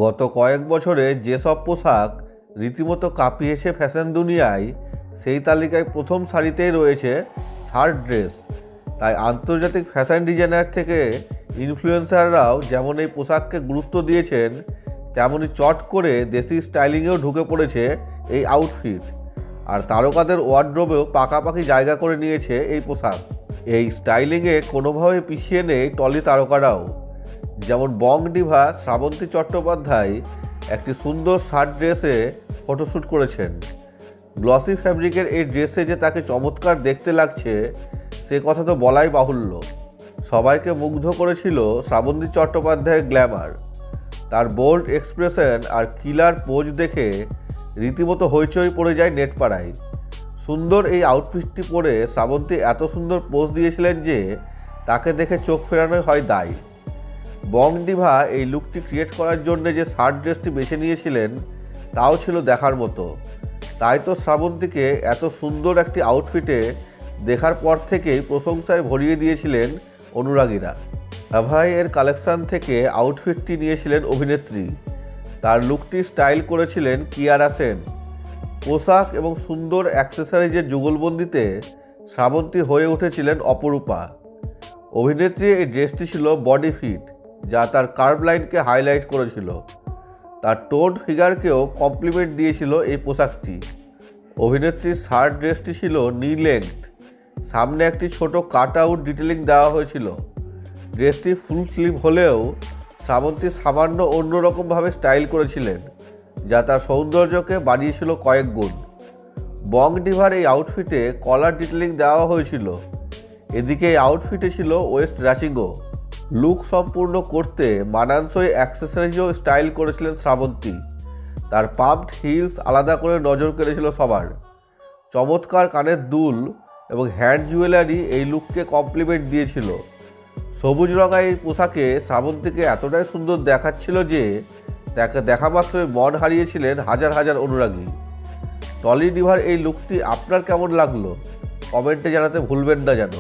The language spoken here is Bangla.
গত কয়েক বছরে যেসব পোশাক রীতিমতো কাঁপিয়েছে ফ্যাশন দুনিয়ায়, সেই তালিকায় প্রথম সারিতেই রয়েছে শার্ট ড্রেস। তাই আন্তর্জাতিক ফ্যাশন ডিজাইনার থেকে ইনফ্লুয়েন্সাররাও যেমন এই পোশাককে গুরুত্ব দিয়েছেন, তেমনই চট করে দেশি স্টাইলিংয়েও ঢুকে পড়েছে এই আউটফিট। আর তারকাদের ওয়ার্ড্রোবেও পাকাপাকি জায়গা করে নিয়েছে এই পোশাক। এই স্টাইলিংয়ে কোনোভাবে পিছিয়ে নেই টলি তারকারাও। যেমন বং ডিভা শ্রাবন্তী চট্টোপাধ্যায় একটি সুন্দর শার্ট ড্রেসে ফটোশ্যুট করেছেন। গ্লসি ফ্যাব্রিকের এই ড্রেসে যে তাকে চমৎকার দেখতে লাগছে সে কথা তো বলাই বাহুল্য। সবাইকে মুগ্ধ করেছিল শ্রাবন্তী চট্টোপাধ্যায়ের গ্ল্যামার। তার বোল্ড এক্সপ্রেশন আর কিলার পোজ দেখে রীতিমতো হইচই পড়ে যায় নেটপাড়ায়। সুন্দর এই আউটফিটটি পরে শ্রাবন্তী এত সুন্দর পোজ দিয়েছিলেন যে তাকে দেখে চোখ ফেরানোই হয় দায়। বং ডিভা এই লুকটি ক্রিয়েট করার জন্য যে শার্ট ড্রেসটি বেছে নিয়েছিলেন তাও ছিল দেখার মতো। তাই তো শ্রাবন্তীকে এত সুন্দর একটি আউটফিটে দেখার পর থেকেই প্রশংসায় ভরিয়ে দিয়েছিলেন অনুরাগীরা। অভয় এর কালেকশন থেকে আউটফিটটি নিয়েছিলেন অভিনেত্রী। তার লুকটি স্টাইল করেছিলেন কিয়ারা সেন। পোশাক এবং সুন্দর অ্যাক্সেসরিজের যুগলবন্দিতে শ্রাবন্তী হয়ে উঠেছিলেন অপরূপা। অভিনেত্রীর এই ড্রেসটি ছিল বডি ফিট, যা তার কার্ভ লাইনকে হাইলাইট করেছিল। তার টোন্ড ফিগারকেও কমপ্লিমেন্ট দিয়েছিল এই পোশাকটি। অভিনেত্রীর শার্ট ড্রেসটি ছিল নি লেংথ, সামনে একটি ছোট কাট আউট ডিটেলিং দেওয়া হয়েছিল। ড্রেসটি ফুল স্লিভ হলেও শ্রাবন্তী সামান্য অন্যরকমভাবে স্টাইল করেছিলেন, যা তার সৌন্দর্যকে বাড়িয়েছিল কয়েক গুণ। বং ডিভার এই আউটফিটে কলার ডিটেলিং দেওয়া হয়েছিল। এদিকে এই আউটফিটে ছিল ওয়েস্ট রাচিংও। লুক সম্পূর্ণ করতে মানানসই অ্যাক্সেসরিজও স্টাইল করেছিলেন শ্রাবন্তী। তার পাম্পড হিলস আলাদা করে নজর কেড়েছিল সবার। চমৎকার কানের দুল এবং হ্যান্ড জুয়েলারি এই লুককে কমপ্লিমেন্ট দিয়েছিল। সবুজ রঙা এই পোশাকে শ্রাবন্তীকে এতটাই সুন্দর দেখাচ্ছিল যে তাকে দেখা মাত্রই মন হারিয়েছিলেন হাজার হাজার অনুরাগী। টলি ডিভার এই লুকটি আপনার কেমন লাগলো কমেন্টে জানাতে ভুলবেন না যেন।